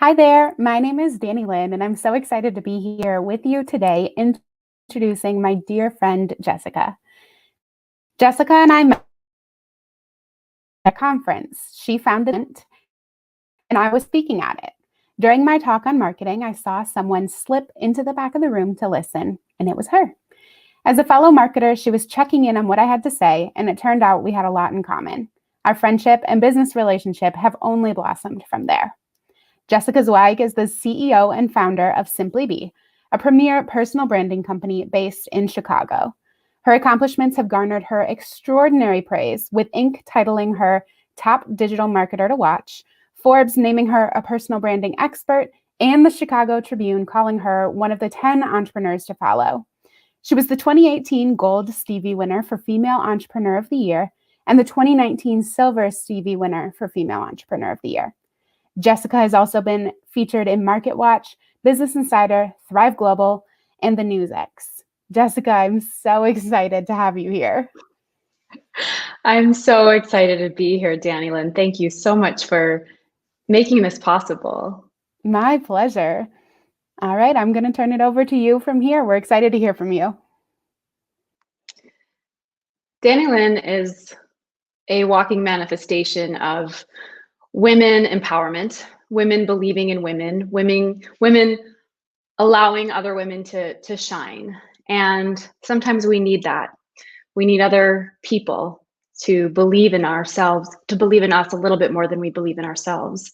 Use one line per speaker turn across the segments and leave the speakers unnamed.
Hi there, my name is Danny Lynn, and I'm so excited to be here with you today introducing my dear friend, Jessica. Jessica and I met at a conference. She founded it, and I was speaking at it. During my talk on marketing, I saw someone slip into the back of the room to listen, and it was her. As a fellow marketer, she was checking in on what I had to say, and it turned out we had a lot in common. Our friendship and business relationship have only blossomed from there. Jessica Zweig is the CEO and founder of SimplyBe, a premier personal branding company based in Chicago. Her accomplishments have garnered her extraordinary praise, with Inc. titling her top digital marketer to watch, Forbes naming her a personal branding expert, and the Chicago Tribune calling her one of the 10 entrepreneurs to follow. She was the 2018 Gold Stevie Winner for Female Entrepreneur of the Year and the 2019 Silver Stevie Winner for Female Entrepreneur of the Year. Jessica has also been featured in MarketWatch, Business Insider, Thrive Global, and The NewseXe. Jessica, I'm so excited to have you here.
I'm so excited to be here, Danny Lynn. Thank you so much for making this possible.
My pleasure. All right, I'm going to turn it over to you from here. We're excited to hear from you.
Danny Lynn is a walking manifestation of women empowerment, women believing in women, women allowing other women to shine. And sometimes we need that. We need other people to believe in ourselves, to believe in us a little bit more than we believe in ourselves.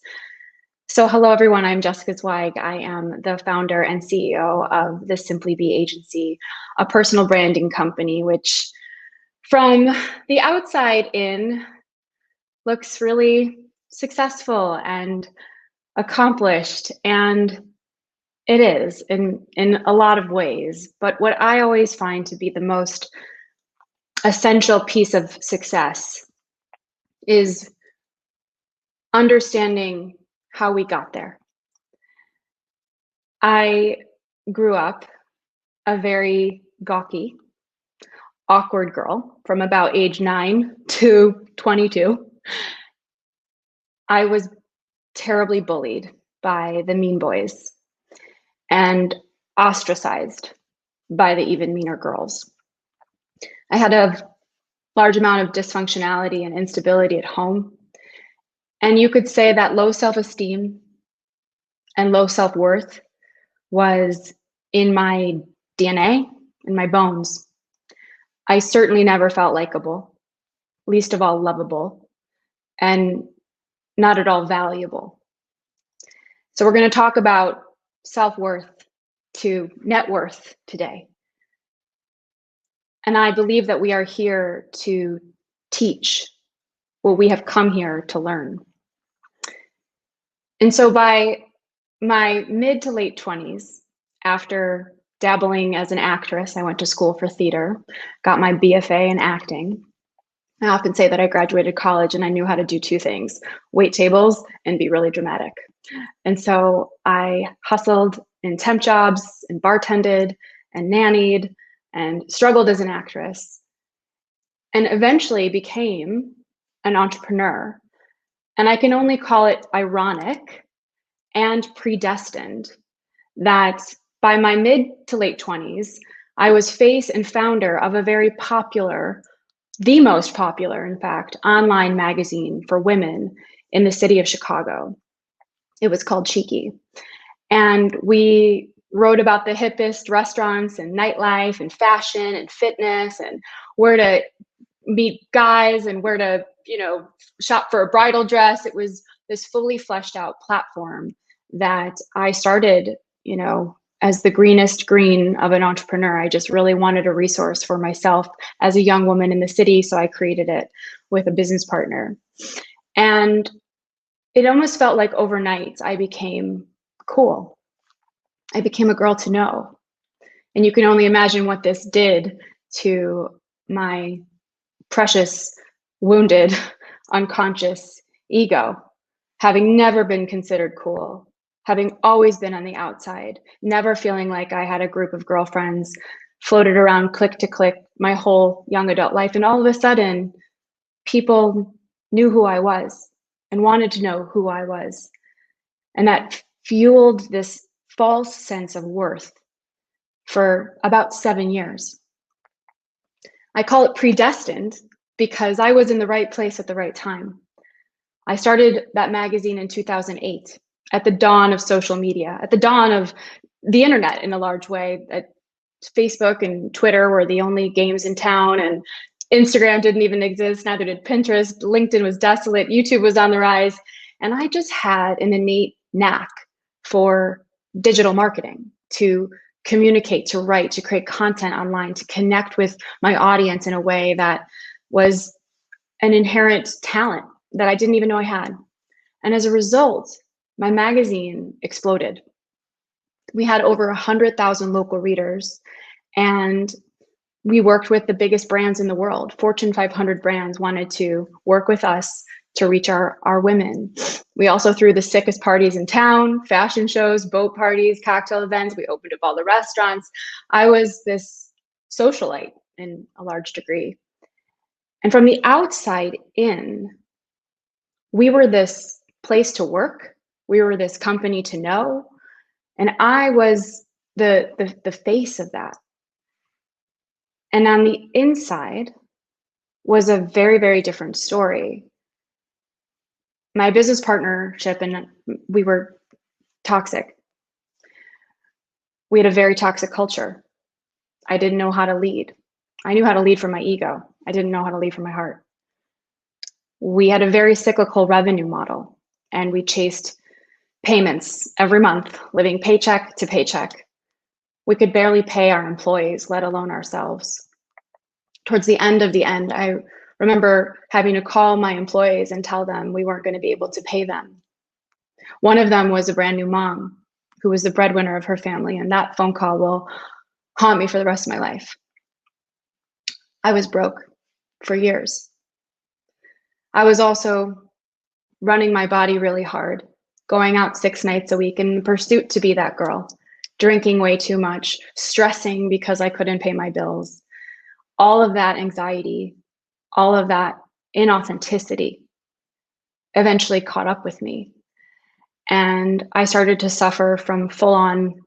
So hello, everyone. I'm Jessica Zweig. I am the founder and CEO of the SimplyBe agency, a personal branding company, which from the outside in looks really successful and accomplished. And it is in a lot of ways. But what I always find to be the most essential piece of success is understanding how we got there. I grew up a very gawky, awkward girl from about age 9 to 22. I was terribly bullied by the mean boys and ostracized by the even meaner girls. I had a large amount of dysfunctionality and instability at home. And you could say that low self-esteem and low self-worth was in my DNA, in my bones. I certainly never felt likable, least of all lovable, and not at all valuable. So we're going to talk about self-worth to net worth today. And I believe that we are here to teach what we have come here to learn. And so by my mid to late 20s, after dabbling as an actress, I went to school for theater, got my BFA in acting. I often say that I graduated college and I knew how to do two things: wait tables and be really dramatic. And so I hustled in temp jobs and bartended and nannied and struggled as an actress, and eventually became an entrepreneur. And I can only call it ironic and predestined that by my mid to late 20s, I was face and founder of a very popular, the most popular, in fact, online magazine for women in the city of Chicago. It was called Cheeky. And we wrote about the hippest restaurants and nightlife and fashion and fitness and where to meet guys and where to, shop for a bridal dress. It was this fully fleshed out platform that I started, as the greenest green of an entrepreneur. I just really wanted a resource for myself as a young woman in the city. So I created it with a business partner. And it almost felt like overnight I became cool. I became a girl to know. And you can only imagine what this did to my precious, wounded, unconscious ego, having never been considered cool, having always been on the outside, never feeling like I had a group of girlfriends, floated around click to click my whole young adult life. And all of a sudden, people knew who I was and wanted to know who I was. And that fueled this false sense of worth for about 7 years. I call it predestined because I was in the right place at the right time. I started that magazine in 2008, at the dawn of social media, at the dawn of the internet in a large way. Facebook and Twitter were the only games in town, and Instagram didn't even exist, neither did Pinterest. LinkedIn was desolate, YouTube was on the rise, and I just had an innate knack for digital marketing, to communicate, to write, to create content online, to connect with my audience in a way that was an inherent talent that I didn't even know I had. And as a result, my magazine exploded. We had over 100,000 local readers, and we worked with the biggest brands in the world. Fortune 500 brands wanted to work with us to reach our women. We also threw the sickest parties in town, fashion shows, boat parties, cocktail events. We opened up all the restaurants. I was this socialite in a large degree. And from the outside in, we were this place to work. We were this company to know. And I was the face of that. And on the inside was a very, very different story. My business partnership and we were toxic. We had a very toxic culture. I didn't know how to lead. I knew how to lead from my ego. I didn't know how to lead from my heart. We had a very cyclical revenue model, and we chased payments every month, living paycheck to paycheck. We could barely pay our employees, let alone ourselves. Towards the end of the end, I remember having to call my employees and tell them we weren't going to be able to pay them. One of them was a brand new mom who was the breadwinner of her family, and that phone call will haunt me for the rest of my life. I was broke for years. I was also running my body really hard, going out 6 nights a week in pursuit to be that girl, drinking way too much, stressing because I couldn't pay my bills. All of that anxiety, all of that inauthenticity eventually caught up with me. And I started to suffer from full-on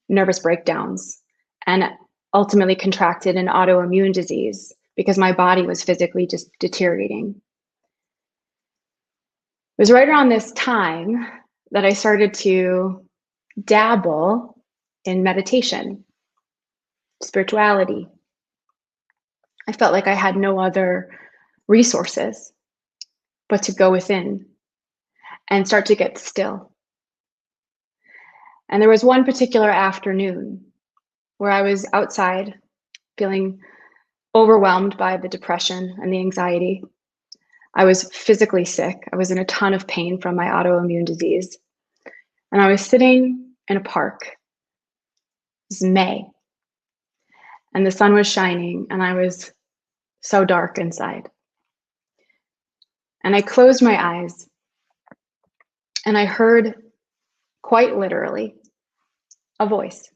nervous breakdowns and ultimately contracted an autoimmune disease because my body was physically just deteriorating. It was right around this time that I started to dabble in meditation, spirituality. I felt like I had no other resources but to go within and start to get still. And there was one particular afternoon where I was outside feeling overwhelmed by the depression and the anxiety. I was physically sick. I was in a ton of pain from my autoimmune disease. And I was sitting in a park. It was May. And the sun was shining, and I was so dark inside. And I closed my eyes, and I heard, quite literally, a voice.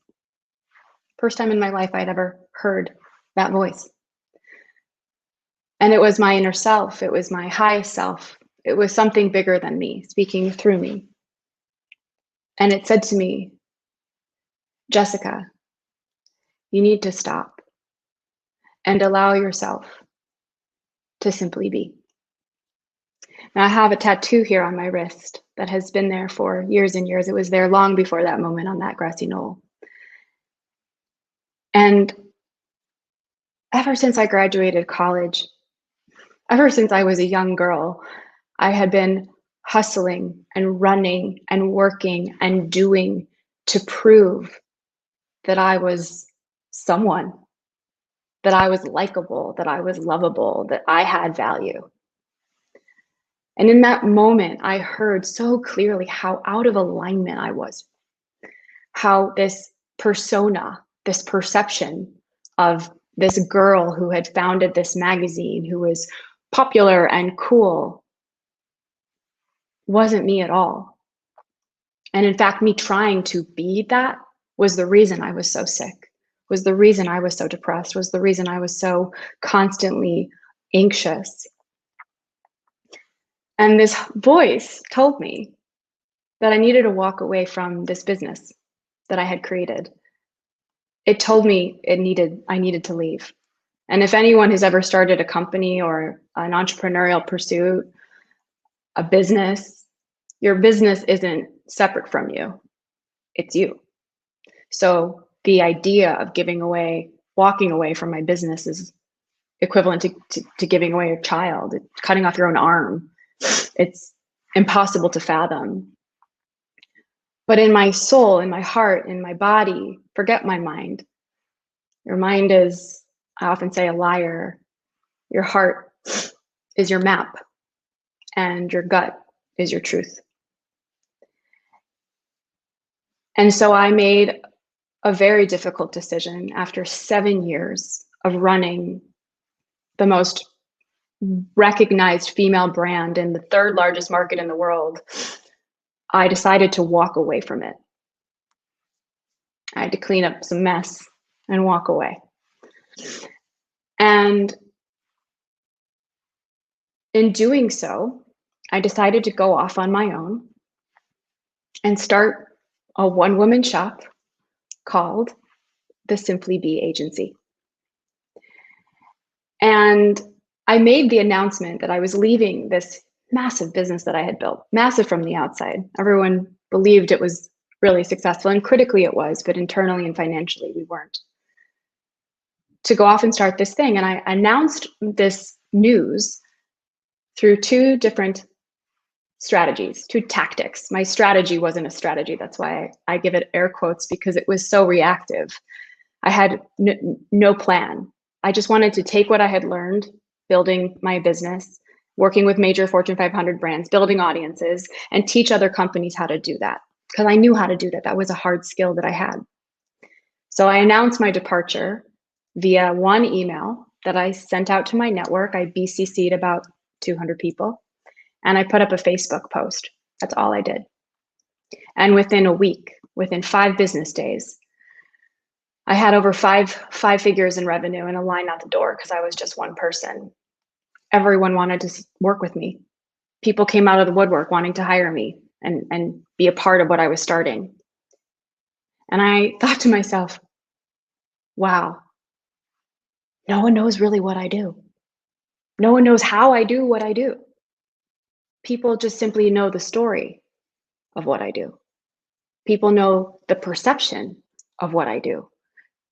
First time in my life I'd ever heard that voice. And it was my inner self. It was my high self. It was something bigger than me, speaking through me. And it said to me, Jessica, you need to stop and allow yourself to simply be. Now, I have a tattoo here on my wrist that has been there for years and years. It was there long before that moment on that grassy knoll. And ever since I graduated college, ever since I was a young girl, I had been hustling and running and working and doing to prove that I was someone, that I was likable, that I was lovable, that I had value. And in that moment, I heard so clearly how out of alignment I was, how this persona, this perception of this girl who had founded this magazine, who was popular and cool, wasn't me at all. And in fact, me trying to be that was the reason I was so sick, was the reason I was so depressed, was the reason I was so constantly anxious. And this voice told me that I needed to walk away from this business that I had created. It told me I needed to leave. And if anyone has ever started a company or an entrepreneurial pursuit, a business, your business isn't separate from you. It's you. So the idea of walking away from my business is equivalent to giving away a child, cutting off your own arm. It's impossible to fathom. But in my soul, in my heart, in my body, forget my mind. Your mind is, I often say, a liar. Your heart is your map, and your gut is your truth. And so I made a very difficult decision after 7 years of running the most recognized female brand in the third largest market in the world. I decided to walk away from it. I had to clean up some mess and walk away. And in doing so, I decided to go off on my own and start a one-woman shop called the SimplyBe agency. And I made the announcement that I was leaving this massive business that I had built, massive from the outside. Everyone believed it was really successful, and critically it was, but internally and financially we weren't. To go off and start this thing. And I announced this news through two different strategies, two tactics. My strategy wasn't a strategy. That's why I give it air quotes, because it was so reactive. I had no plan. I just wanted to take what I had learned building my business, working with major Fortune 500 brands, building audiences, and teach other companies how to do that, because I knew how to do that. That was a hard skill that I had. So I announced my departure via one email that I sent out to my network. I BCC'd about 200 people, and I put up a Facebook post. That's all I did. And within a week, within 5 business days, I had over five figures in revenue and a line out the door, because I was just one person. Everyone wanted to work with me. People came out of the woodwork wanting to hire me and be a part of what I was starting. And I thought to myself, wow, no one knows really what I do. No one knows how I do what I do. People just simply know the story of what I do. People know the perception of what I do.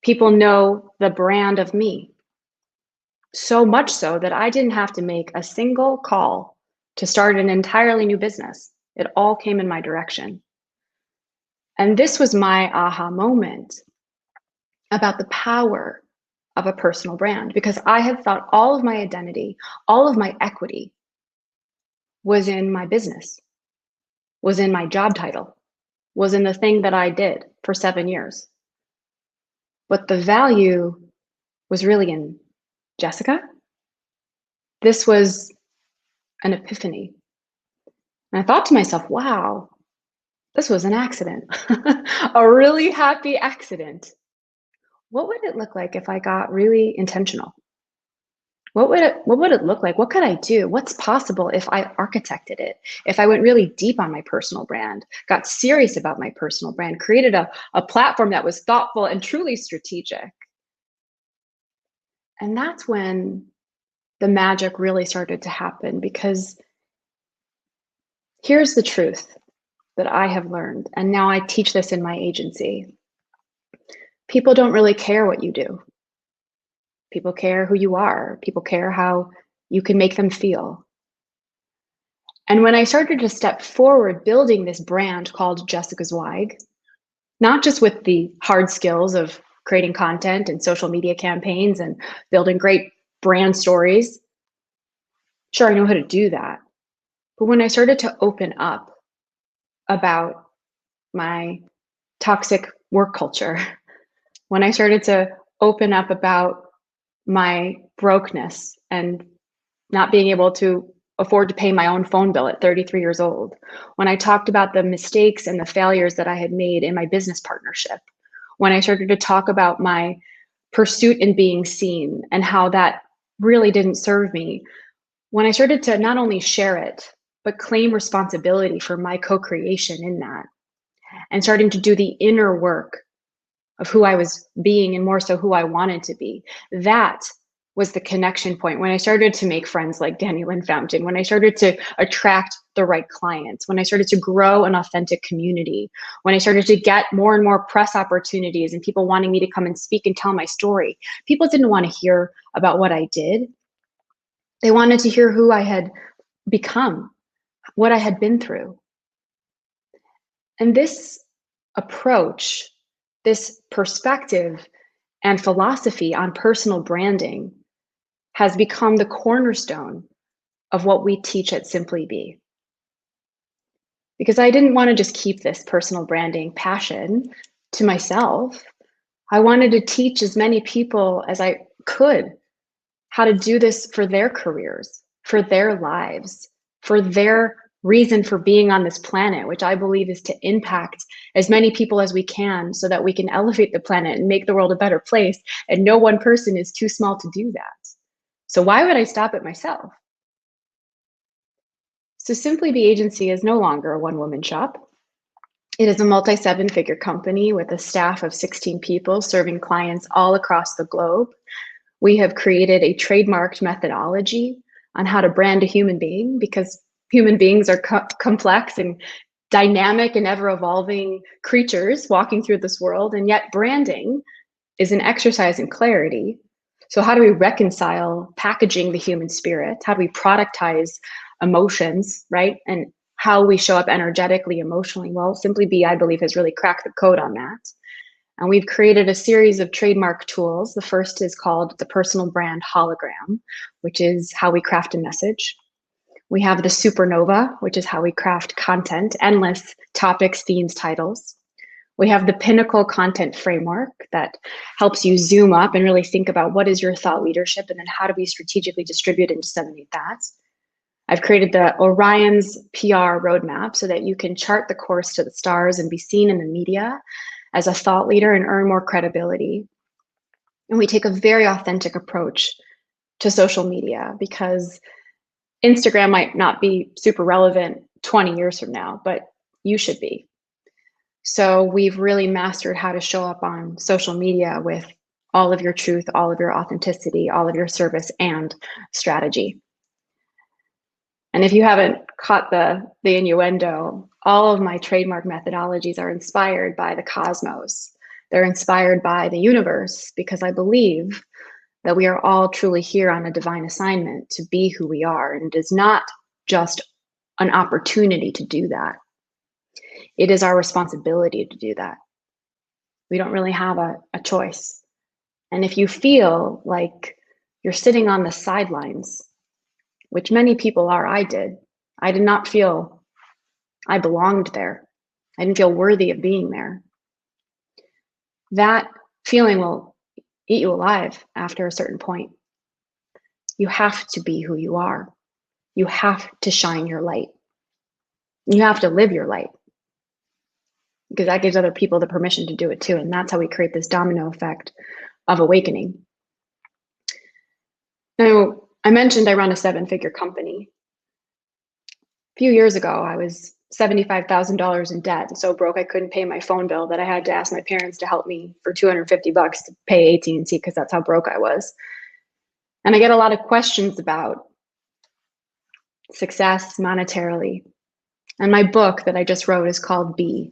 People know the brand of me. So much so that I didn't have to make a single call to start an entirely new business. It all came in my direction. And this was my aha moment about the power of a personal brand, because I had thought all of my identity, all of my equity was in my business, was in my job title, was in the thing that I did for 7 years. But the value was really in Jessica. This was an epiphany. And I thought to myself, wow, this was an accident, a really happy accident. What would it look like if I got really intentional? What would it look like? What could I do? What's possible if I architected it? If I went really deep on my personal brand, got serious about my personal brand, created a platform that was thoughtful and truly strategic. And that's when the magic really started to happen, because here's the truth that I have learned, and now I teach this in my agency. People don't really care what you do. People care who you are. People care how you can make them feel. And when I started to step forward building this brand called Jessica Zweig, not just with the hard skills of creating content and social media campaigns and building great brand stories, sure, I know how to do that. But when I started to open up about my toxic work culture, when I started to open up about my brokenness and not being able to afford to pay my own phone bill at 33 years old, when I talked about the mistakes and the failures that I had made in my business partnership, when I started to talk about my pursuit in being seen and how that really didn't serve me, when I started to not only share it, but claim responsibility for my co-creation in that, and starting to do the inner work of who I was being and more so who I wanted to be. That was the connection point when I started to make friends like Danny Lynn Fountain, when I started to attract the right clients, when I started to grow an authentic community, when I started to get more and more press opportunities and people wanting me to come and speak and tell my story. People didn't want to hear about what I did. They wanted to hear who I had become, what I had been through. And this approach, this perspective and philosophy on personal branding has become the cornerstone of what we teach at SimplyBe. Because I didn't want to just keep this personal branding passion to myself. I wanted to teach as many people as I could how to do this for their careers, for their lives, for their reason for being on this planet, which I believe is to impact as many people as we can so that we can elevate the planet and make the world a better place. And no one person is too small to do that. So why would I stop at myself? So SimplyBe Agency is no longer a one-woman shop. It is a multi-seven-figure company with a staff of 16 people serving clients all across the globe. We have created a trademarked methodology on how to brand a human being, because human beings are complex and dynamic and ever-evolving creatures walking through this world, and yet branding is an exercise in clarity. So how do we reconcile packaging the human spirit? How do we productize emotions, right? And how we show up energetically, emotionally? Well, SimplyBe, I believe, has really cracked the code on that. And we've created a series of trademark tools. The first is called the Personal Brand Hologram, which is how we craft a message. We have the Supernova, which is how we craft content, endless topics, themes, titles. We have the Pinnacle Content Framework that helps you zoom up and really think about what is your thought leadership and then how do we strategically distribute and disseminate that. I've created the Orion's PR roadmap so that you can chart the course to the stars and be seen in the media as a thought leader and earn more credibility. And we take a very authentic approach to social media, because Instagram might not be super relevant 20 years from now, but you should be. So we've really mastered how to show up on social media with all of your truth, all of your authenticity, all of your service and strategy. And if you haven't caught the innuendo, all of my trademark methodologies are inspired by the cosmos. They're inspired by the universe, because I believe that we are all truly here on a divine assignment to be who we are. And it is not just an opportunity to do that. It is our responsibility to do that. We don't really have a choice. And if you feel like you're sitting on the sidelines, which many people are, I did not feel I belonged there. I didn't feel worthy of being there. That feeling will eat you alive after a certain point. You have to be who you are. You have to shine your light. You have to live your light, because that gives other people the permission to do it too. And that's how we create this domino effect of awakening. Now, I mentioned I run a 7-figure company. A few years ago, I was $75,000 in debt, so broke I couldn't pay my phone bill that I had to ask my parents to help me for $250 to pay AT&T, because that's how broke I was. And I get a lot of questions about success monetarily. And my book that I just wrote is called Be,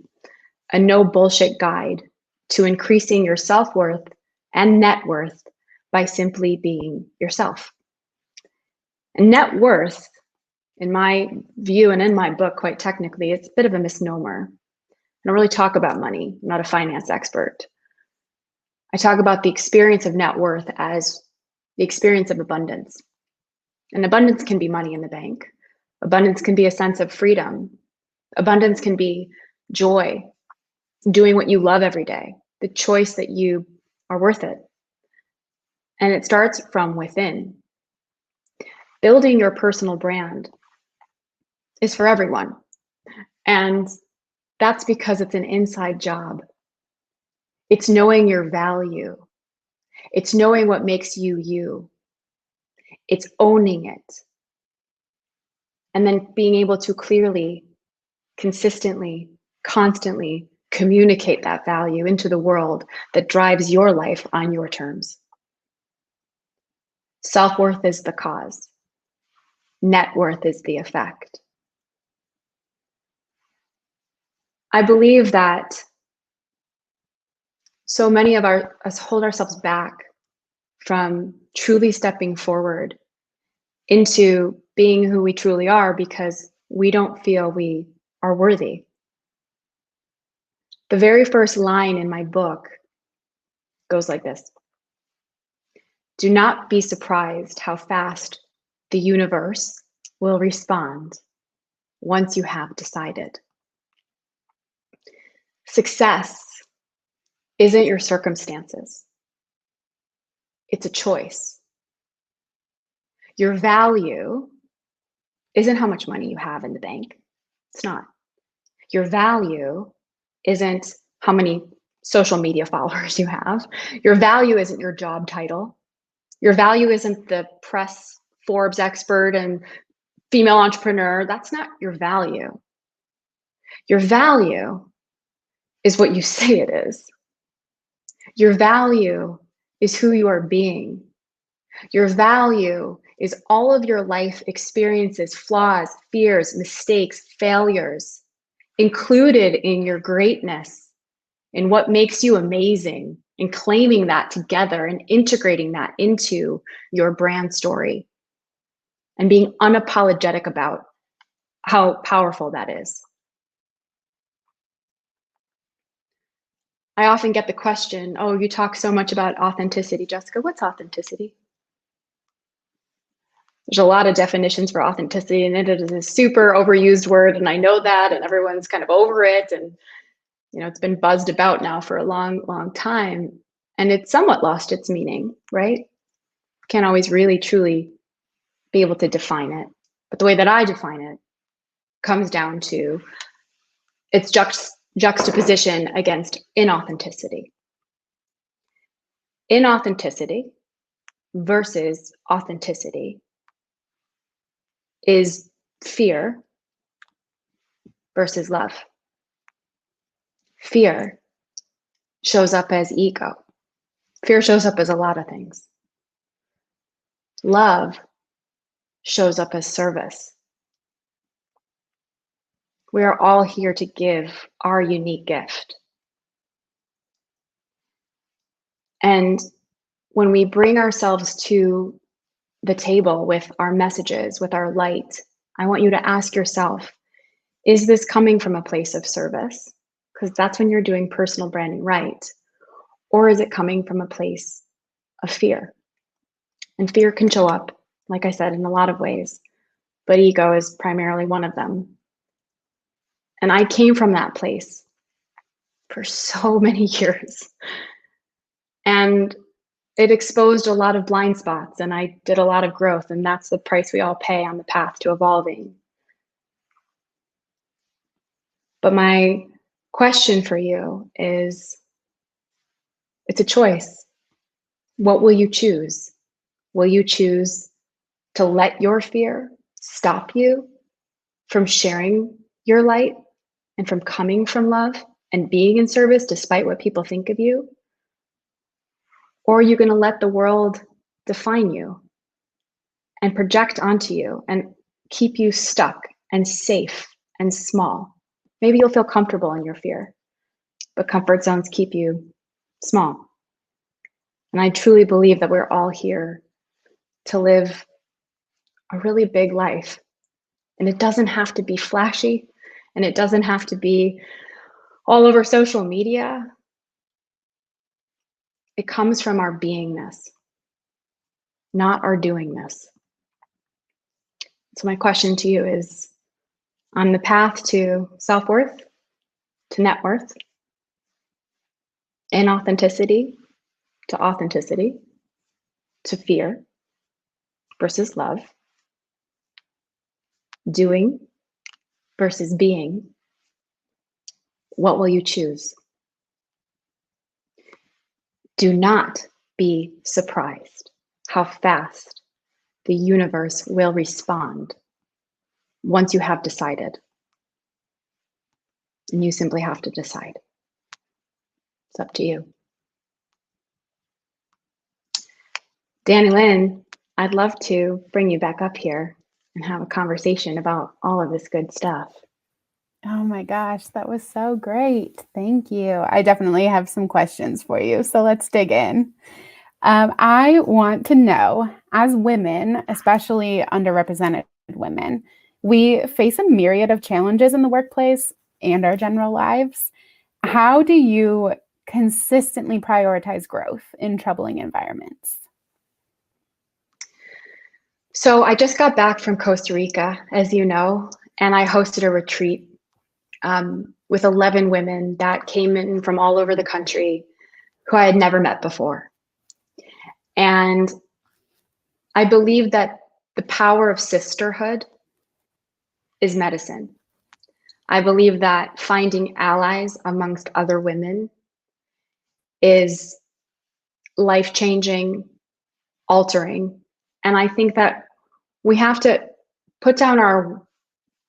a no-bullshit guide to increasing your self-worth and net worth by simply being yourself. And net worth, in my view and in my book, quite technically, it's a bit of a misnomer. I don't really talk about money. I'm not a finance expert. I talk about the experience of net worth as the experience of abundance. And abundance can be money in the bank. Abundance can be a sense of freedom. Abundance can be joy, doing what you love every day, the choice that you are worth it. And it starts from within. Building your personal brand is for everyone. And that's because it's an inside job. It's knowing your value. It's knowing what makes you you. It's owning it. and then being able to clearly, consistently, constantly communicate that value into the world that drives your life on your terms. Self-worth is the cause. Net worth is the effect. I believe that so many of us hold ourselves back from truly stepping forward into being who we truly are because we don't feel we are worthy. The very first line in my book goes like this: do not be surprised how fast the universe will respond once you have decided. Success isn't your circumstances. It's a choice. Your value isn't how much money you have in the bank. It's not. Your value isn't how many social media followers you have. Your value isn't your job title. Your value isn't the press Forbes expert and female entrepreneur. That's not your value. Your value is what you say it is. Your value is who you are being. Your value is all of your life experiences, flaws, fears, mistakes, failures, included in your greatness, in what makes you amazing, and claiming that together and integrating that into your brand story and being unapologetic about how powerful that is. I often get the question, oh, you talk so much about authenticity, Jessica. What's authenticity? There's a lot of definitions for authenticity, and it is a super overused word, and I know that, and everyone's kind of over it, and it's been buzzed about now for a long, long time, and it's somewhat lost its meaning, right? Can't always really, truly be able to define it, but the way that I define it comes down to its juxtaposition against inauthenticity. Inauthenticity versus authenticity is fear versus love. Fear shows up as ego. Fear shows up as a lot of things. Love shows up as service. We are all here to give our unique gift. And when we bring ourselves to the table with our messages, with our light, I want you to ask yourself, is this coming from a place of service? Because that's when you're doing personal branding right. Or is it coming from a place of fear? And fear can show up, like I said, in a lot of ways, but ego is primarily one of them. And I came from that place for so many years. And it exposed a lot of blind spots, and I did a lot of growth, and that's the price we all pay on the path to evolving. But my question for you is, it's a choice. What will you choose? Will you choose to let your fear stop you from sharing your light and from coming from love and being in service despite what people think of you? Or are you going to let the world define you and project onto you and keep you stuck and safe and small? Maybe you'll feel comfortable in your fear, but comfort zones keep you small. And I truly believe that we're all here to live a really big life. And it doesn't have to be flashy, and it doesn't have to be all over social media. It comes from our beingness, not our doingness. So my question to you is, on the path to self-worth, to net worth, inauthenticity to authenticity, to fear versus love, doing versus being, what will you choose? Do not be surprised how fast the universe will respond once you have decided. And you simply have to decide. It's up to you. Danny Lynn, I'd love to bring you back up here and have a conversation about all of this good stuff.
Oh my gosh, that was so great. Thank you. I definitely have some questions for you, so let's dig in. I want to know, as women, especially underrepresented women, we face a myriad of challenges in the workplace and our general lives. How do you consistently prioritize growth in troubling environments?
So I just got back from Costa Rica, as you know, and I hosted a retreat with 11 women that came in from all over the country who I had never met before. And I believe that the power of sisterhood is medicine. I believe that finding allies amongst other women is life-changing, altering. And I think that we have to put down our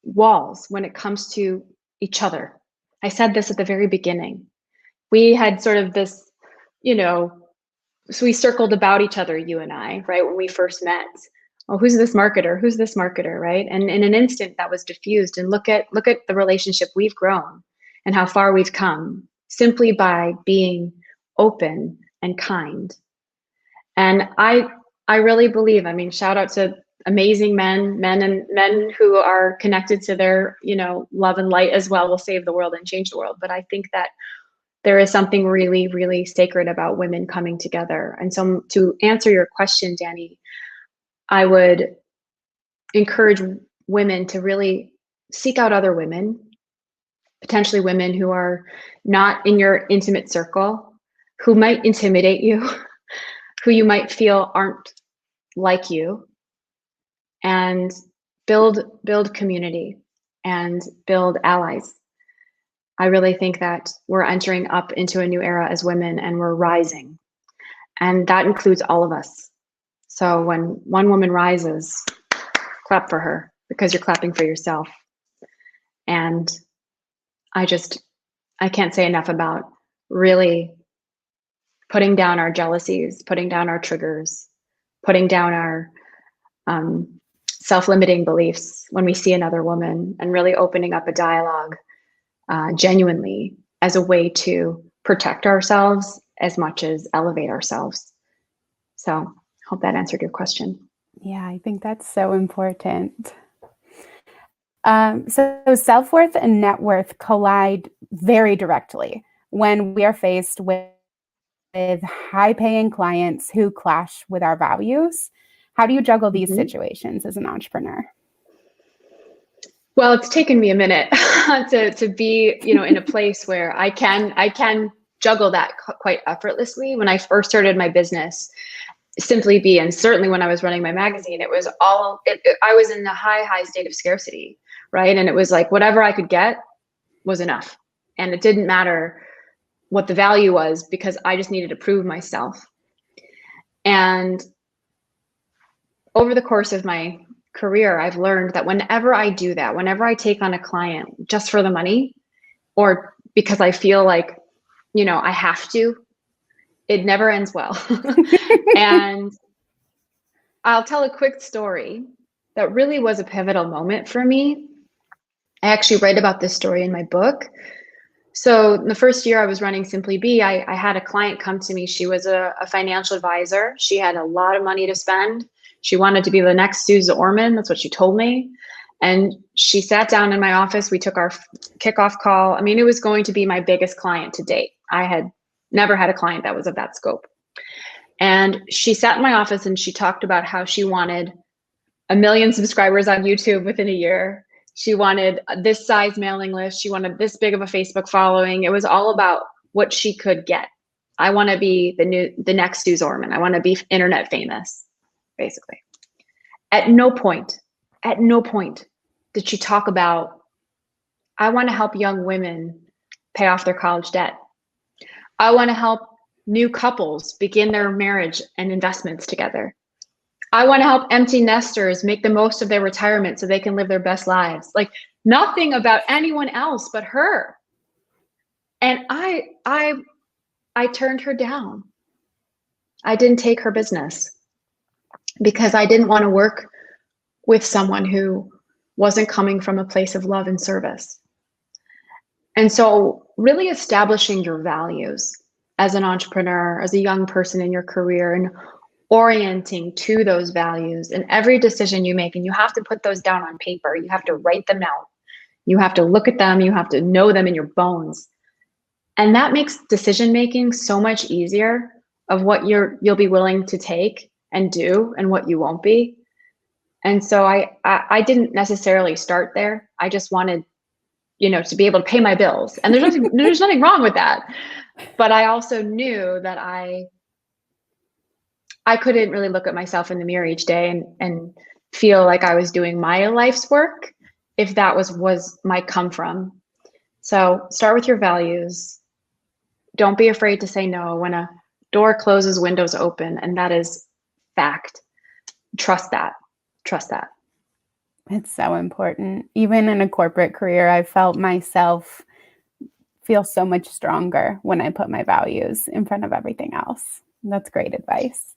walls when it comes to each other. I said this at the very beginning. We had sort of this, so we circled about each other, you and I, right, when we first met. Oh, who's this marketer? Who's this marketer, right? And in an instant that was diffused. And look at the relationship we've grown and how far we've come simply by being open and kind. And I really believe, shout out to amazing men who are connected to their, love and light as well will save the world and change the world. But I think that there is something really, really sacred about women coming together. And so to answer your question, Danny, I would encourage women to really seek out other women, potentially women who are not in your intimate circle, who might intimidate you, who you might feel aren't like you, and build community and build allies. I really think that we're entering up into a new era as women and we're rising. And that includes all of us. So when one woman rises, clap for her because you're clapping for yourself. And I can't say enough about really putting down our jealousies, putting down our triggers, putting down our self-limiting beliefs when we see another woman, and really opening up a dialogue genuinely as a way to protect ourselves as much as elevate ourselves. So hope that answered your question.
Yeah, I think that's so important. So self-worth and net worth collide very directly when we are faced with high-paying clients who clash with our values. How do you juggle these situations as an entrepreneur?
Well, it's taken me a minute to be, in a place where I can juggle that quite effortlessly. When I first started my business, SimplyBe, and certainly when I was running my magazine, it was I was in a high state of scarcity, right? And it was like whatever I could get was enough. And it didn't matter what the value was because I just needed to prove myself. And over the course of my career, I've learned that whenever I do that, whenever I take on a client just for the money or because I feel like, I have to, it never ends well. And I'll tell a quick story that really was a pivotal moment for me. I actually write about this story in my book. So the first year I was running SimplyBe, I had a client come to me. She was a financial advisor. She had a lot of money to spend. She wanted to be the next Suze Orman. That's what she told me. And she sat down in my office. We took our kickoff call. It was going to be my biggest client to date. I had never had a client that was of that scope. And she sat in my office and she talked about how she wanted 1 million subscribers on YouTube within a year. She wanted this size mailing list. She wanted this big of a Facebook following. It was all about what she could get. I want to be the next Suze Orman. I want to be internet famous, basically. At no point did she talk about, I want to help young women pay off their college debt. I want to help new couples begin their marriage and investments together. I want to help empty nesters make the most of their retirement so they can live their best lives. Like nothing about anyone else but her. And I turned her down. I didn't take her business because I didn't want to work with someone who wasn't coming from a place of love and service. And so really establishing your values as an entrepreneur, as a young person in your career, and orienting to those values in every decision you make. And you have to put those down on paper. You have to write them out. You have to look at them. You have to know them in your bones. And that makes decision making so much easier of what you'll be willing to take and do and what you won't be. And so I didn't necessarily start there. I just wanted, to be able to pay my bills. And there's nothing wrong with that. But I also knew that I couldn't really look at myself in the mirror each day and feel like I was doing my life's work if that was my come from. So start with your values. Don't be afraid to say no. When a door closes, windows open, and that is fact. Trust that. Trust that.
It's so important. Even in a corporate career, I felt myself feel so much stronger when I put my values in front of everything else. That's great advice.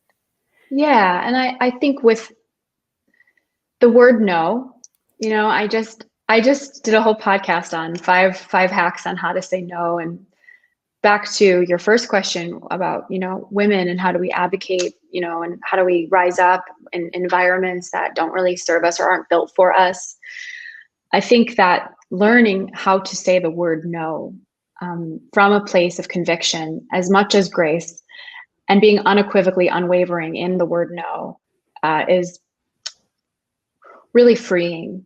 Yeah. And I think with the word no, I just did a whole podcast on five hacks on how to say no. And back to your first question about, women and how do we advocate, and how do we rise up in environments that don't really serve us or aren't built for us. I think that learning how to say the word no from a place of conviction as much as grace and being unequivocally unwavering in the word no is really freeing.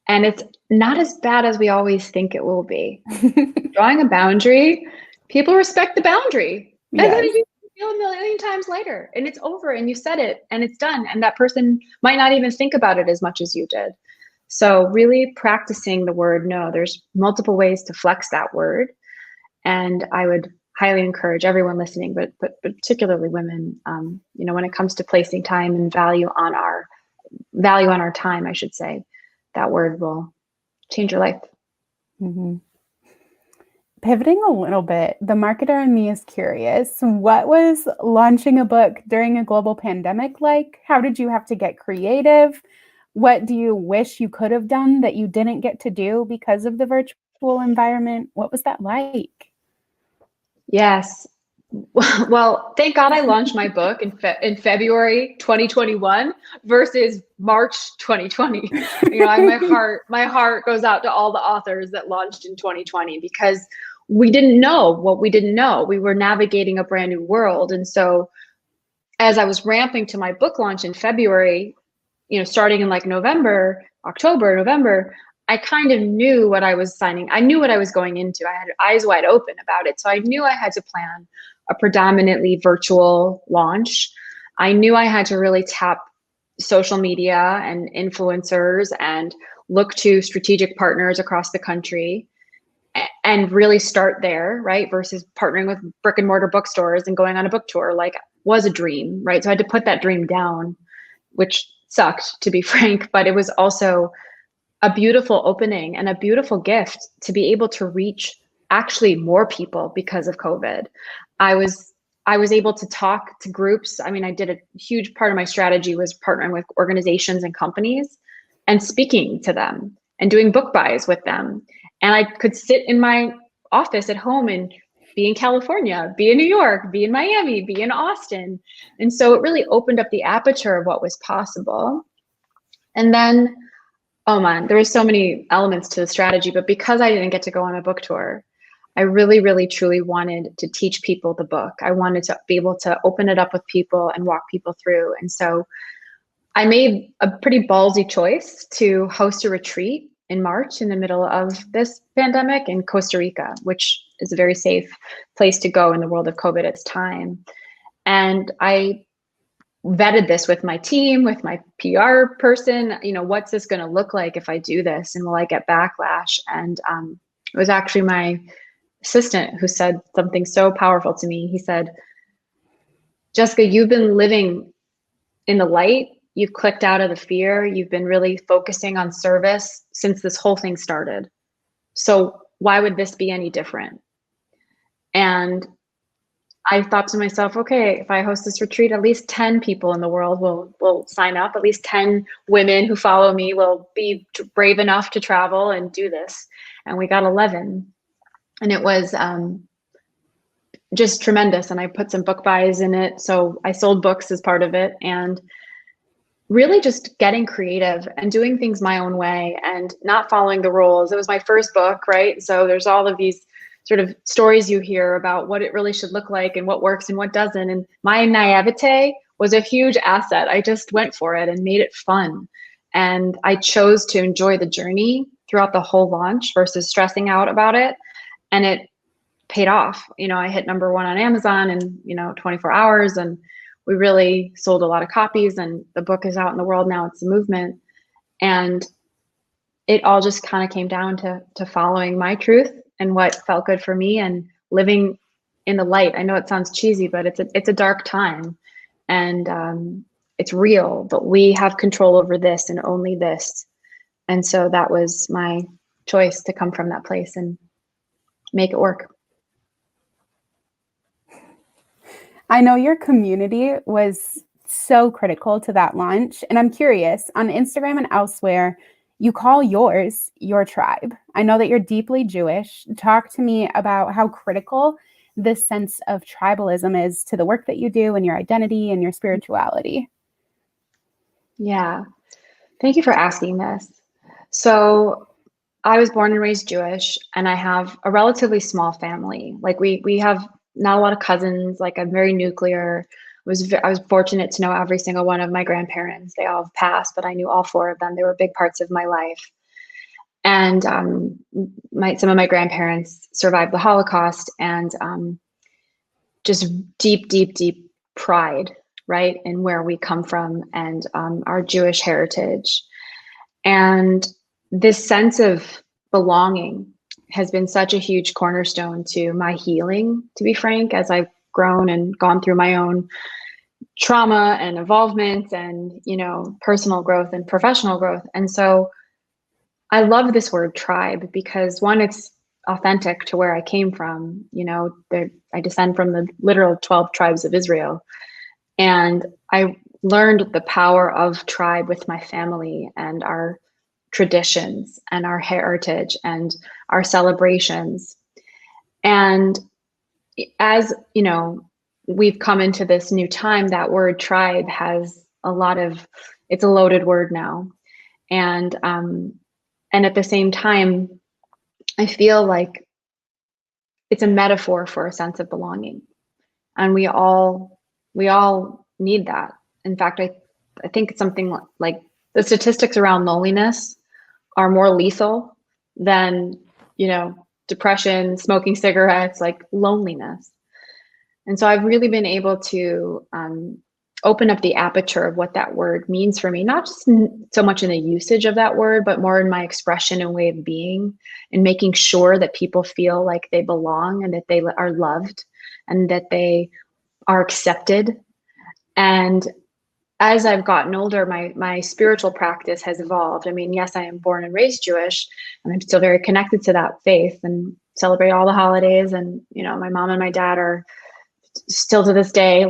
And it's not as bad as we always think it will be. Drawing a boundary, people respect the boundary. And then you feel a million times later and it's over and you said it and it's done. And that person might not even think about it as much as you did. So really practicing the word no, there's multiple ways to flex that word. And I would highly encourage everyone listening, but particularly women, when it comes to placing time and value on our time, I should say, that word will change your life.
Mm-hmm. Pivoting a little bit, the marketer in me is curious. What was launching a book during a global pandemic like? How did you have to get creative? What do you wish you could have done that you didn't get to do because of the virtual environment? What was that like?
Yes. Well, thank God I launched my book in February 2021 versus March 2020. My heart goes out to all the authors that launched in 2020 because we didn't know what we didn't know. We were navigating a brand new world. And so as I was ramping to my book launch in February, starting in like October, November, I kind of knew what I was signing. I knew what I was going into. I had eyes wide open about it. So I knew I had to plan a predominantly virtual launch. I knew I had to really tap social media and influencers and look to strategic partners across the country and really start there, right? Versus partnering with brick and mortar bookstores and going on a book tour, like was a dream, right? So I had to put that dream down, which sucked, to be frank, but it was also a beautiful opening and a beautiful gift to be able to reach actually more people because of COVID. I was able to talk to groups. I mean, I did a huge part of my strategy was partnering with organizations and companies and speaking to them and doing book buys with them. And I could sit in my office at home and be in California, be in New York, be in Miami, be in Austin. And so it really opened up the aperture of what was possible. And then, oh man, there were so many elements to the strategy, but because I didn't get to go on a book tour, I really, really, truly wanted to teach people the book. I wanted to be able to open it up with people and walk people through. And so I made a pretty ballsy choice to host a retreat in March in the middle of this pandemic in Costa Rica, which is a very safe place to go in the world of COVID at this time. And I vetted this with my team, with my PR person, what's this going to look like if I do this? And will I get backlash? And it was actually my assistant who said something so powerful to me. He said, Jessica, you've been living in the light. You've clicked out of the fear. You've been really focusing on service since this whole thing started. So why would this be any different? And I thought to myself, okay, if I host this retreat, at least 10 people in the world will sign up. At least 10 women who follow me will be brave enough to travel and do this. And we got 11. And it was just tremendous. And I put some book buys in it. So I sold books as part of it. And really just getting creative and doing things my own way and not following the rules. It was my first book, right? So there's all of these sort of stories you hear about what it really should look like and what works and what doesn't. And my naivete was a huge asset. I just went for it and made it fun. And I chose to enjoy the journey throughout the whole launch versus stressing out about it. And it paid off. You know, I hit number 1 on Amazon in, 24 hours, and we really sold a lot of copies, and the book is out in the world now. It's a movement. And it all just kind of came down to following my truth and what felt good for me and living in the light. I know it sounds cheesy, but it's a dark time, and it's real, but we have control over this and only this. And so that was my choice, to come from that place and make it work.
I know your community was so critical to that launch. And I'm curious, on Instagram and elsewhere, you call yours your tribe. I know that you're deeply Jewish. Talk to me about how critical this sense of tribalism is to the work that you do and your identity and your spirituality.
Yeah. Thank you for asking this. So I was born and raised Jewish, and I have a relatively small family. Like we have not a lot of cousins. Like, I'm very nuclear. I was fortunate to know every single one of my grandparents. They all have passed, but I knew all 4 of them. They were big parts of my life. And some of my grandparents survived the Holocaust, and just deep, deep, deep pride, right, in where we come from and our Jewish heritage. And this sense of belonging has been such a huge cornerstone to my healing, to be frank, as I've grown and gone through my own trauma and involvement and, personal growth and professional growth. And so I love this word tribe because, one, it's authentic to where I came from. I descend from the literal 12 tribes of Israel. And I learned the power of tribe with my family and our traditions and our heritage and our celebrations. And as we've come into this new time, that word tribe has it's a loaded word now. And at the same time, I feel like it's a metaphor for a sense of belonging. And we all need that. In fact, I think it's something like the statistics around loneliness are more lethal than, depression, smoking cigarettes, like loneliness. And so I've really been able to open up the aperture of what that word means for me, not just so much in the usage of that word, but more in my expression and way of being, and making sure that people feel like they belong and that they are loved and that they are accepted. And as I've gotten older, my spiritual practice has evolved. I mean, yes, I am born and raised Jewish, and I'm still very connected to that faith and celebrate all the holidays. And, my mom and my dad are still to this day,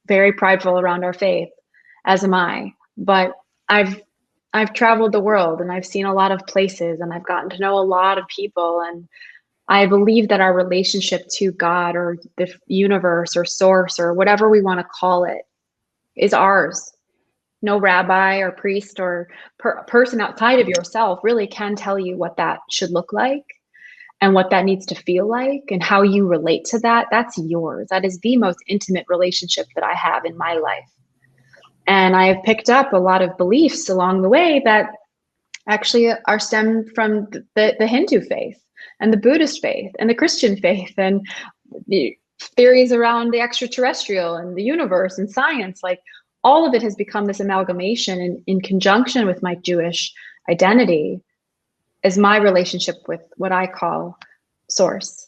very prideful around our faith, as am I. But I've traveled the world, and I've seen a lot of places, and I've gotten to know a lot of people. And I believe that our relationship to God or the universe or source or whatever we want to call it is ours. No rabbi or priest or person outside of yourself really can tell you what that should look like and what that needs to feel like and how you relate to that. That's yours. That is the most intimate relationship that I have in my life. And I have picked up a lot of beliefs along the way that actually are stemmed from the Hindu faith and the Buddhist faith and the Christian faith and the theories around the extraterrestrial and the universe and science. Like, all of it has become this amalgamation in conjunction with my Jewish identity as my relationship with what I call source.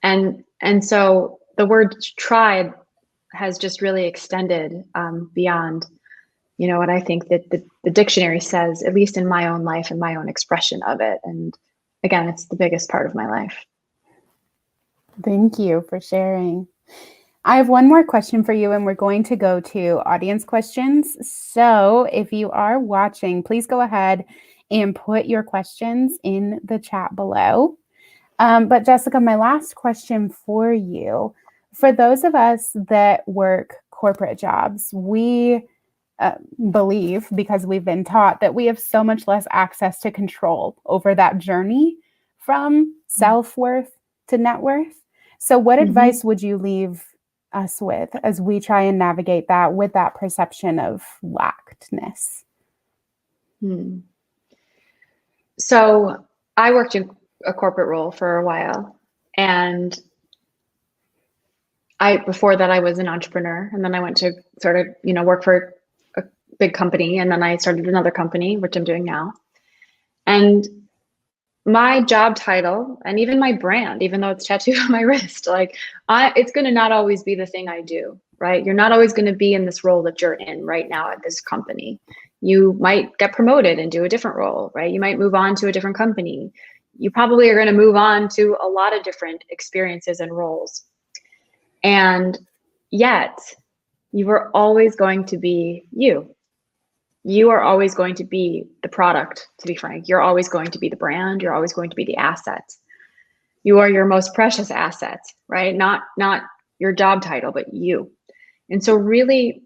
And so the word tribe has just really extended beyond, what I think that the dictionary says, at least in my own life and my own expression of it. And again, it's the biggest part of my life.
Thank you for sharing. I have one more question for you, and we're going to go to audience questions. So if you are watching, please go ahead and put your questions in the chat below. But Jessica, my last question for you, for those of us that work corporate jobs, we believe, because we've been taught, that we have so much less access to control over that journey from self-worth to net worth. So what advice would you leave us with as we try and navigate that with that perception of lackedness?
So I worked in a corporate role for a while, and before that I was an entrepreneur, and then I went to sort of, work for a big company, and then I started another company, which I'm doing now. And my job title and even my brand, even though it's tattooed on my wrist, it's going to not always be the thing I do, right? You're not always going to be in this role that you're in right now at this company. You might get promoted and do a different role, right? You might move on to a different company. You probably are going to move on to a lot of different experiences and roles. And yet you are always going to be you. You are always going to be the product, to be frank. You're always going to be the brand. You're always going to be the asset. You are your most precious asset, right? Not your job title, but you. And so really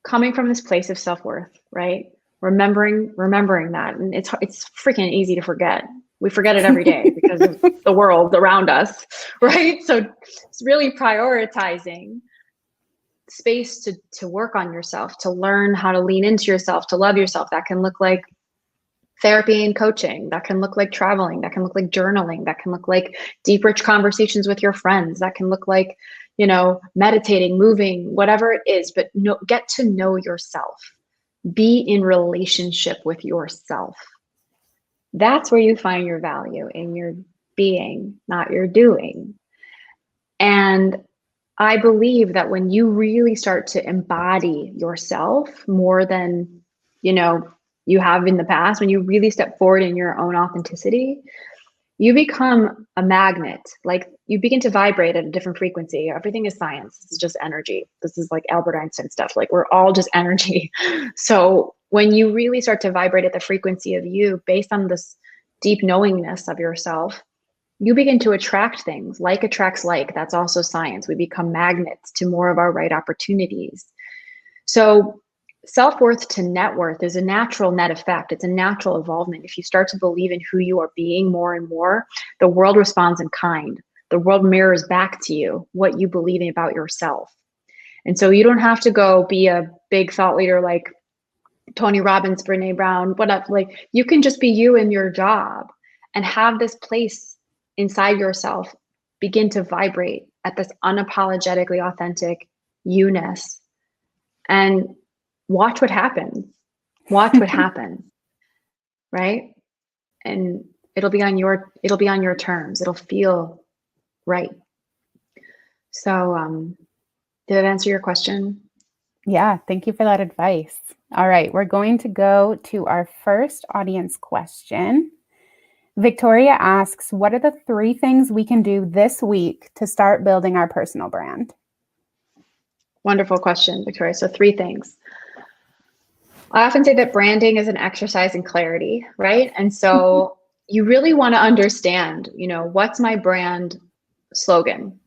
coming from this place of self-worth, right? Remembering that. And it's freaking easy to forget. We forget it every day because of the world around us, right? So it's really prioritizing space to work on yourself, to learn how to lean into yourself, to love yourself. That can look like therapy and coaching. That can look like traveling. That can look like journaling. That can look like deep, rich conversations with your friends. That can look like, meditating, moving, whatever it is, but get to know yourself. Be in relationship with yourself. That's where you find your value, in your being, not your doing. And I believe that when you really start to embody yourself more than, you have in the past, when you really step forward in your own authenticity, you become a magnet. Like, you begin to vibrate at a different frequency. Everything is science. This is just energy. This is like Albert Einstein stuff. Like, we're all just energy. So when you really start to vibrate at the frequency of you based on this deep knowingness of yourself, you begin to attract things. Like attracts like. That's also science. We become magnets to more of our right opportunities. So self-worth to net worth is a natural net effect. It's a natural evolvement. If you start to believe in who you are being more and more, the world responds in kind. The world mirrors back to you what you believe in about yourself. And so you don't have to go be a big thought leader like Tony Robbins, Brene Brown, whatever. Like, you can just be you in your job and have this place inside yourself begin to vibrate at this unapologetically authentic you-ness, and watch what happens. Watch what happens, right? And it'll be on your terms. It'll feel right. So did that answer your question?
Yeah, thank you for that advice. All right, we're going to go to our first audience question. Victoria asks, what are the 3 things we can do this week to start building our personal brand?
Wonderful question, Victoria. So 3 things. I often say that branding is an exercise in clarity, right? And so you really want to understand, what's my brand slogan?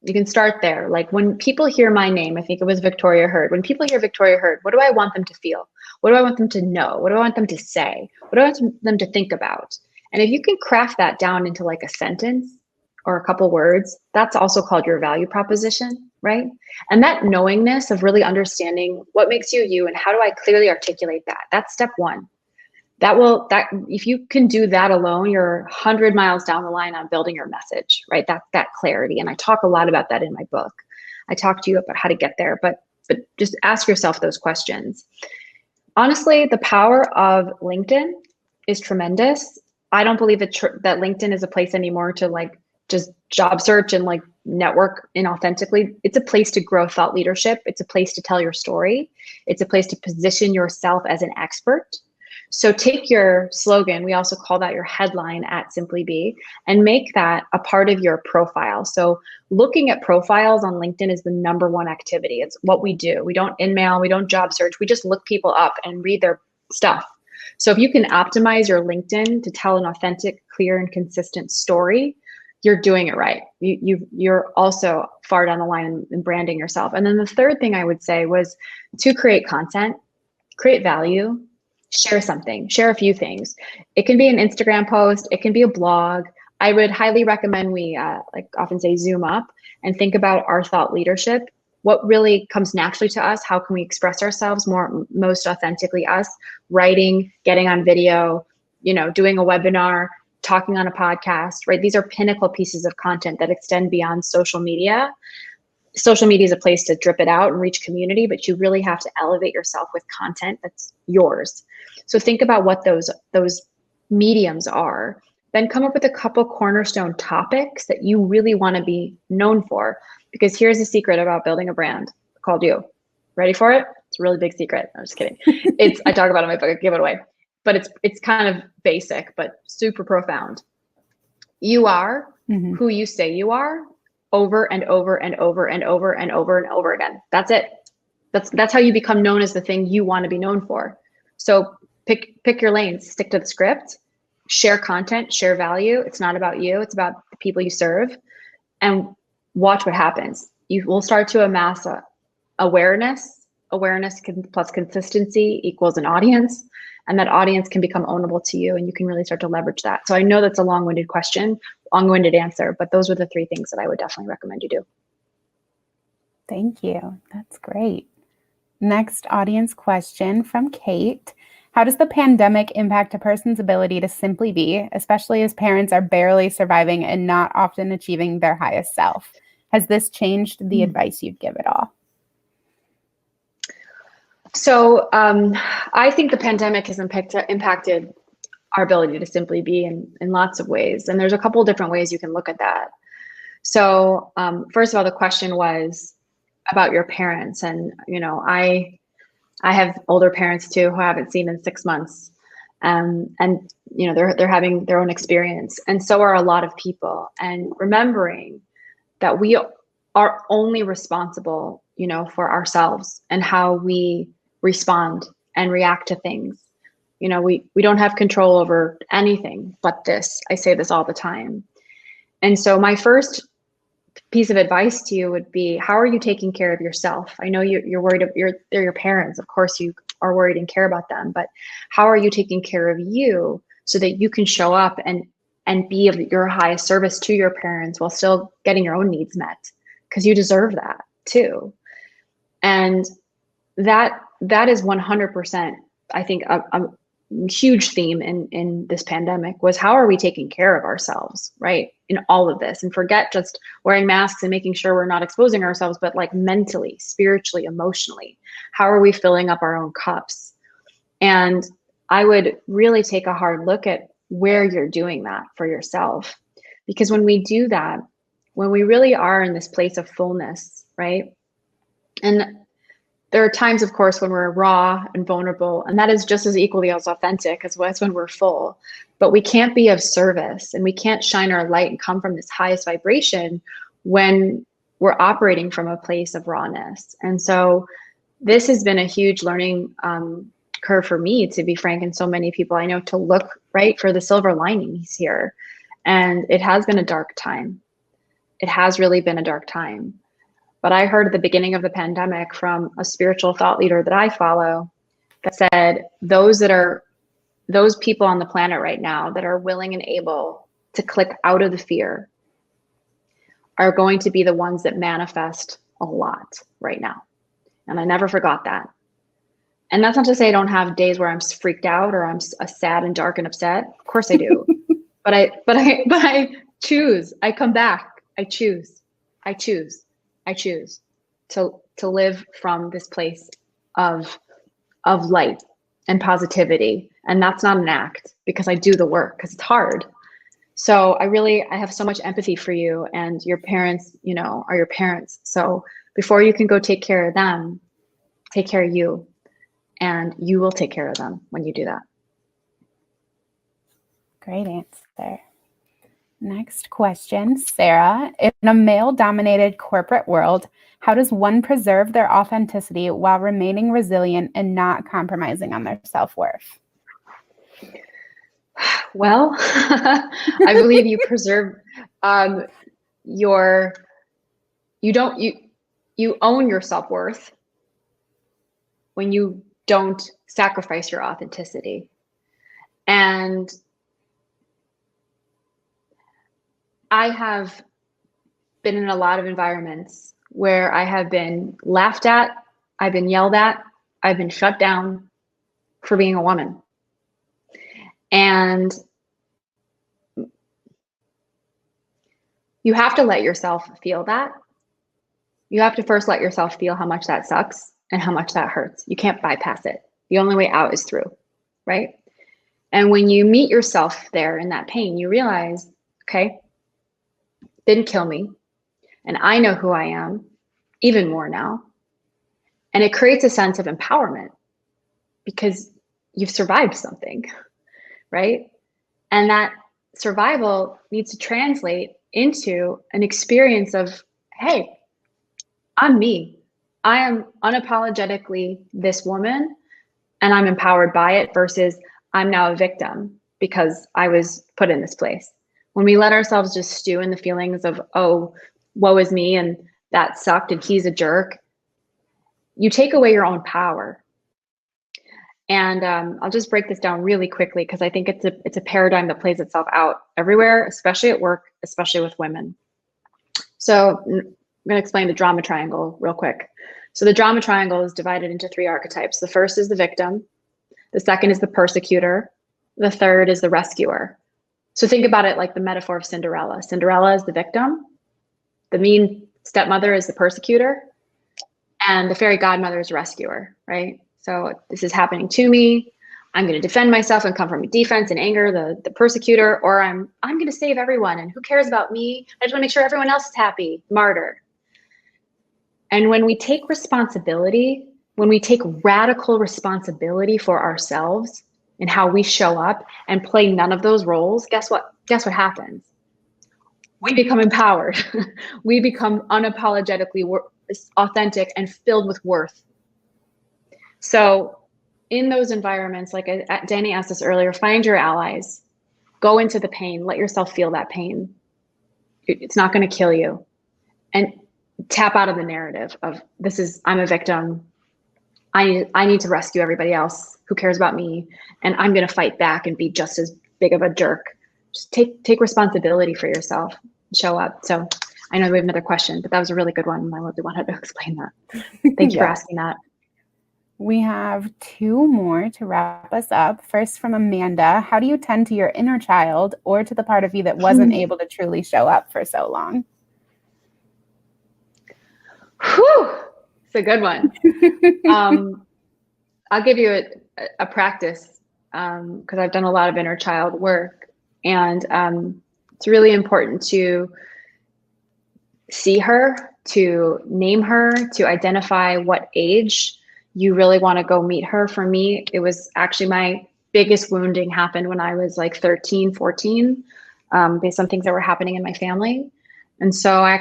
You can start there. Like, when people hear my name, I think it was Victoria Heard. When people hear Victoria Heard, what do I want them to feel? What do I want them to know? What do I want them to say? What do I want them to think about? And if you can craft that down into like a sentence or a couple words, that's also called your value proposition, right? And that knowingness of really understanding what makes you you and how do I clearly articulate that, that's step 1. That if you can do that alone, you're 100 miles down the line on building your message, right? That clarity. And I talk a lot about that in my book. I talk to you about how to get there, but just ask yourself those questions. Honestly, the power of LinkedIn is tremendous. I don't believe that LinkedIn is a place anymore to like just job search and like network inauthentically. It's a place to grow thought leadership. It's a place to tell your story. It's a place to position yourself as an expert. So take your slogan, we also call that your headline at SimplyBe, and make that a part of your profile. So looking at profiles on LinkedIn is the number one activity. It's what we do. We don't in-mail, we don't job search. We just look people up and read their stuff. So if you can optimize your LinkedIn to tell an authentic, clear, and consistent story, you're doing it right. You're also far down the line in branding yourself. And then the third thing I would say was to create content, create value, share something, share a few things. It can be an Instagram post, it can be a blog. I would highly recommend we like often say zoom up and think about our thought leadership. What really comes naturally to us? How can we express ourselves most authentically us? Writing, getting on video, doing a webinar, talking on a podcast, right? These are pinnacle pieces of content that extend beyond social media. Social media is a place to drip it out and reach community, but you really have to elevate yourself with content that's yours. So think about what those mediums are. Then come up with a couple cornerstone topics that you really want to be known for. Because here's the secret about building a brand called you. Ready for it? It's a really big secret. I'm just kidding. I talk about it in my book, I give it away. But it's kind of basic, but super profound. You are who you say you are over and over and over and over and over and over again. That's it. That's how you become known as the thing you want to be known for. So pick your lanes, stick to the script, share content, share value. It's not about you. It's about the people you serve, and watch what happens. You will start to amass awareness. Awareness plus consistency equals an audience, and that audience can become ownable to you, and you can really start to leverage that. So I know that's a long-winded question, long-winded answer, but those were the three things that I would definitely recommend you do.
Thank you. That's great. Next audience question from Kate. How does the pandemic impact a person's ability to simply be, especially as parents are barely surviving and not often achieving their highest self? Has this changed the advice you'd give at all?
So I think the pandemic has impacted our ability to simply be in lots of ways. And there's a couple of different ways you can look at that. So first of all, the question was about your parents. And, I have older parents too who I haven't seen in 6 months. And they're having their own experience. And so are a lot of people. And remembering that we are only responsible, for ourselves and how we respond and react to things. We don't have control over anything but this. I say this all the time. And so my first piece of advice to you would be, how are you taking care of yourself? I know you're worried, they're your parents. Of course you are worried and care about them, but how are you taking care of you so that you can show up and be of your highest service to your parents while still getting your own needs met? Because you deserve that too. And that is 100%, I think, a huge theme in this pandemic was, how are we taking care of ourselves, right? In all of this, and forget just wearing masks and making sure we're not exposing ourselves, but like mentally, spiritually, emotionally, how are we filling up our own cups? And I would really take a hard look at where you're doing that for yourself. Because when we do that, when we really are in this place of fullness, right? And there are times, of course, when we're raw and vulnerable, and that is just as equally as authentic as when we're full. But we can't be of service, and we can't shine our light and come from this highest vibration when we're operating from a place of rawness. And so this has been a huge learning curve for me, to be frank, and so many people I know, to look right for the silver linings here. And it has been a dark time. It has really been a dark time. But I heard at the beginning of the pandemic from a spiritual thought leader that I follow that said, those people on the planet right now that are willing and able to click out of the fear are going to be the ones that manifest a lot right now. And I never forgot that. And that's not to say I don't have days where I'm freaked out or I'm sad and dark and upset. Of course I do. but I choose. I come back. I choose to live from this place of light and positivity. And that's not an act, because I do the work, because it's hard. So I have so much empathy for you, and your parents, are your parents. So before you can go take care of them, take care of you, and you will take care of them when you do that.
Great answer. Next question, Sarah. In a male-dominated corporate world, how does one preserve their authenticity while remaining resilient and not compromising on their self-worth?
Well, I believe you preserve you own your self-worth when you don't sacrifice your authenticity. And I have been in a lot of environments where I have been laughed at, I've been yelled at, I've been shut down for being a woman. And you have to let yourself feel that. You have to first let yourself feel how much that sucks and how much that hurts. You can't bypass it. The only way out is through, right? And when you meet yourself there in that pain, you realize, okay, didn't kill me. And I know who I am even more now. And it creates a sense of empowerment because you've survived something, right? And that survival needs to translate into an experience of, hey, I'm me. I am unapologetically this woman, and I'm empowered by it, versus I'm now a victim because I was put in this place. When we let ourselves just stew in the feelings of, oh, woe is me, and that sucked, and he's a jerk, you take away your own power. And I'll just break this down really quickly because I think it's a paradigm that plays itself out everywhere, especially at work, especially with women. So I'm going to explain the drama triangle real quick. So the drama triangle is divided into 3 archetypes. The first is the victim. The second is the persecutor. The third is the rescuer. So think about it like the metaphor of Cinderella. Cinderella is the victim. The mean stepmother is the persecutor. And the fairy godmother is rescuer, right? So this is happening to me. I'm going to defend myself and come from defense and anger, the persecutor, or I'm going to save everyone. And who cares about me? I just want to make sure everyone else is happy. Martyr. And when we take responsibility, when we take radical responsibility for ourselves and how we show up and play none of those roles, guess what? Guess what happens? We become empowered. We become unapologetically authentic and filled with worth. So in those environments, like Danny asked us earlier, find your allies, go into the pain, let yourself feel that pain. It's not going to kill you. And tap out of the narrative of I'm a victim. I need to rescue everybody else. Who cares about me? And I'm going to fight back and be just as big of a jerk. Just take responsibility for yourself. Show up. So I know we have another question, but that was a really good one. And I really wanted to explain that. Thank you for asking that.
We have 2 more to wrap us up. First, from Amanda, how do you tend to your inner child or to the part of you that wasn't able to truly show up for so long?
Whew, it's a good one. I'll give you a practice because I've done a lot of inner child work, and it's really important to see her, to name her, to identify what age you really want to go meet her. For me, it was actually my biggest wounding happened when I was like 13, 14, based on things that were happening in my family. And so I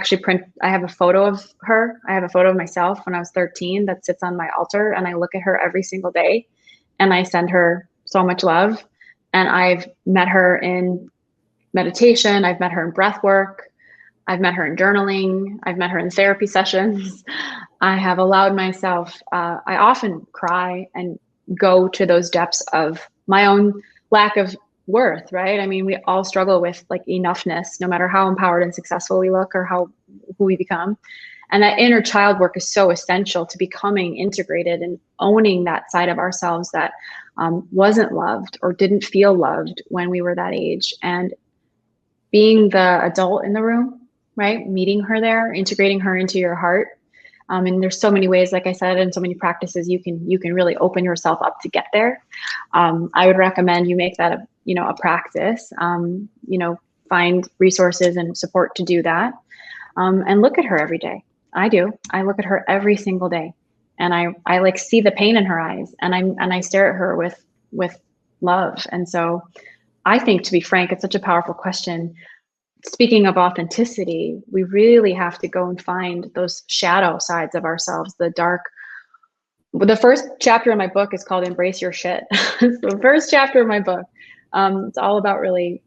have a photo of her. I have a photo of myself when I was 13 that sits on my altar, and I look at her every single day and I send her so much love. And I've met her in meditation. I've met her in breath work. I've met her in journaling. I've met her in therapy sessions. I have allowed myself, I often cry and go to those depths of my own lack of worth, right? I mean, we all struggle with like enoughness, no matter how empowered and successful we look or who we become. And that inner child work is so essential to becoming integrated and owning that side of ourselves that wasn't loved or didn't feel loved when we were that age. And being the adult in the room, right? Meeting her there, integrating her into your heart. And there's so many ways, like I said, and so many practices you can really open yourself up to get there. I would recommend you make that a practice. find resources and support to do that. And look at her every day. I do. I look at her every single day, and I like see the pain in her eyes, and I stare at her with love. And so I think, to be frank, it's such a powerful question. Speaking of authenticity, we really have to go and find those shadow sides of ourselves, the dark. The first chapter in my book is called Embrace Your Shit. The first chapter of my book, it's all about really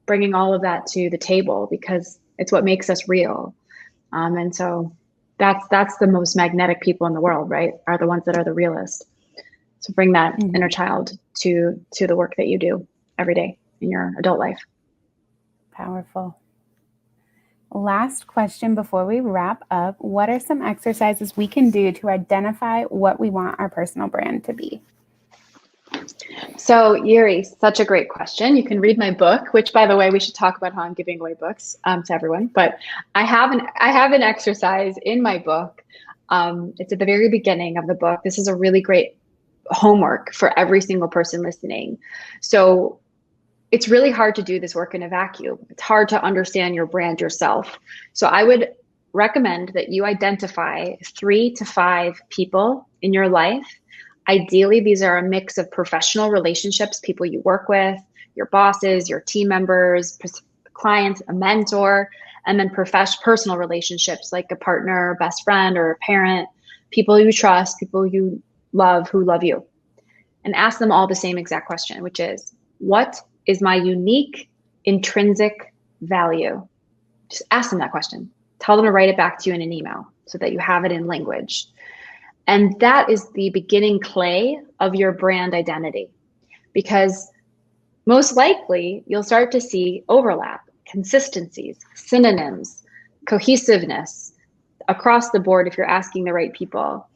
bringing all of that to the table, because it's what makes us real. And so that's the most magnetic people in the world, right? Are the ones that are the realest. So bring that inner child to the work that you do every day in your adult life.
Powerful. Last question before we wrap up. What are some exercises we can do to identify what we want our personal brand to be?
So Yuri, such a great question. You can read my book, which, by the way, we should talk about how I'm giving away books to everyone. But I have an exercise in my book. It's at the very beginning of the book. This is a really great homework for every single person listening. So it's really hard to do this work in a vacuum. It's hard to understand your brand yourself. So I would recommend that you identify 3 to 5 people in your life. Ideally, these are a mix of professional relationships, people you work with, your bosses, your team members, clients, a mentor, and then personal relationships like a partner, best friend, or a parent, people you trust, people you love who love you. And ask them all the same exact question, which is, what is my unique intrinsic value? Just ask them that question. Tell them to write it back to you in an email so that you have it in language. And that is the beginning clay of your brand identity, because most likely you'll start to see overlap, consistencies, synonyms, cohesiveness across the board if you're asking the right people.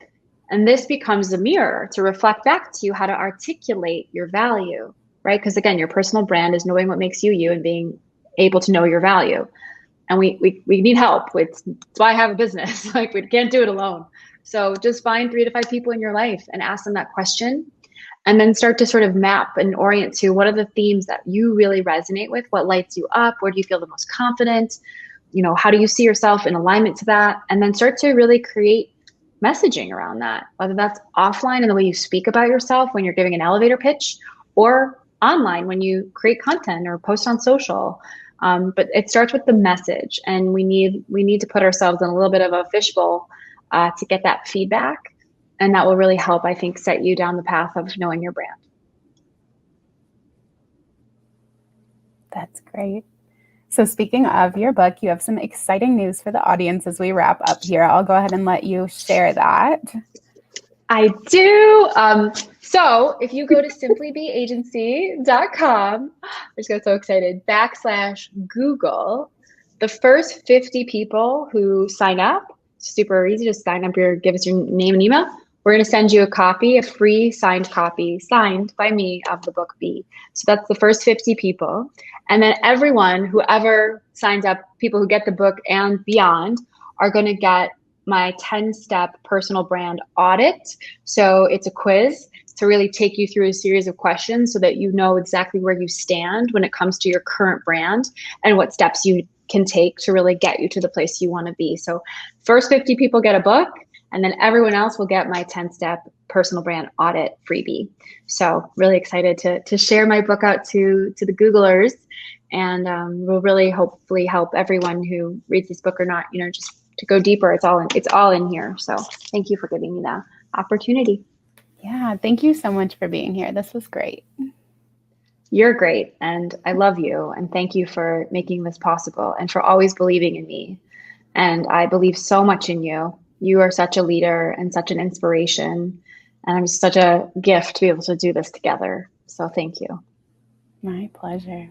And this becomes a mirror to reflect back to you how to articulate your value, right? Because again, your personal brand is knowing what makes you you and being able to know your value. And we need help. That's why I have a business. Like, we can't do it alone. So just find 3 to 5 people in your life and ask them that question, and then start to sort of map and orient to what are the themes that you really resonate with, what lights you up, where do you feel the most confident, how do you see yourself in alignment to that, and then start to really create messaging around that, whether that's offline in the way you speak about yourself when you're giving an elevator pitch, or online when you create content or post on social. But it starts with the message, and we need to put ourselves in a little bit of a fishbowl to get that feedback. And that will really help, I think, set you down the path of knowing your brand.
That's great. So speaking of your book, you have some exciting news for the audience as we wrap up here. I'll go ahead and let you share that.
I do. So if you go to simplybeagency.com, I just got so excited, /Google, the first 50 people who sign up, super easy, just sign up here, give us your name and email. We're going to send you a free signed copy, signed by me, of the book B. So that's the first 50 people. And then whoever signs up, people who get the book and beyond, are going to get my 10-step personal brand audit. So it's a quiz to really take you through a series of questions so that you know exactly where you stand when it comes to your current brand and what steps you can take to really get you to the place you want to be. So first 50 people get a book, and then everyone else will get my 10-step personal brand audit freebie. So really excited to share my book out to the Googlers, and we'll really hopefully help everyone who reads this book or not, just to go deeper. It's all in here. So thank you for giving me that opportunity.
Yeah, thank you so much for being here. This was great.
You're great, and I love you, and thank you for making this possible and for always believing in me. And I believe so much in you. You are such a leader and such an inspiration, and I'm such a gift to be able to do this together. So thank you.
My pleasure.